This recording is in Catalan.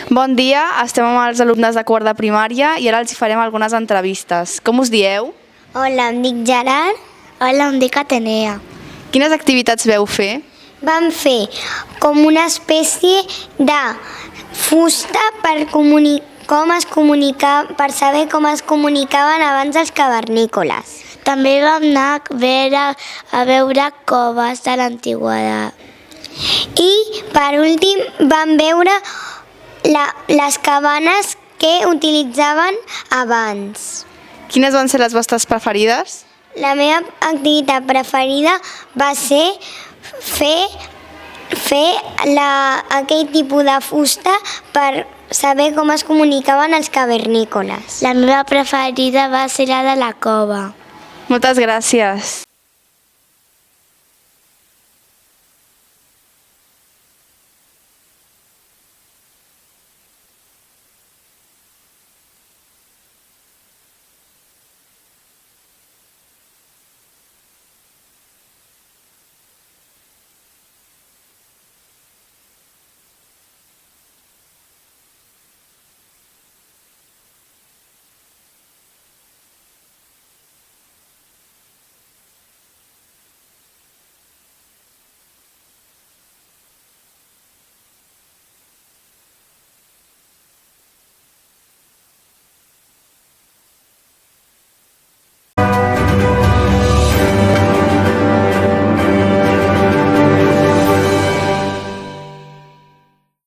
Bon dia, estem amb els alumnes de quart de primària i ara els farem algunes entrevistes. Com us dieu? Hola, em dic Gerard. Hola, em dic Atenea. Quines activitats veu fer? Vam fer com una espècie de fusta per saber com es comunicaven abans els cavernícoles. També vam anar a veure coves de l'antiguitat. I, per últim, vam veure les cabanes que utilitzaven abans. Quines van ser les vostres preferides? La meva activitat preferida va ser fer aquell tipus de fusta per saber com es comunicaven els cavernícoles. La meva preferida va ser la de la cova. Moltes gràcies.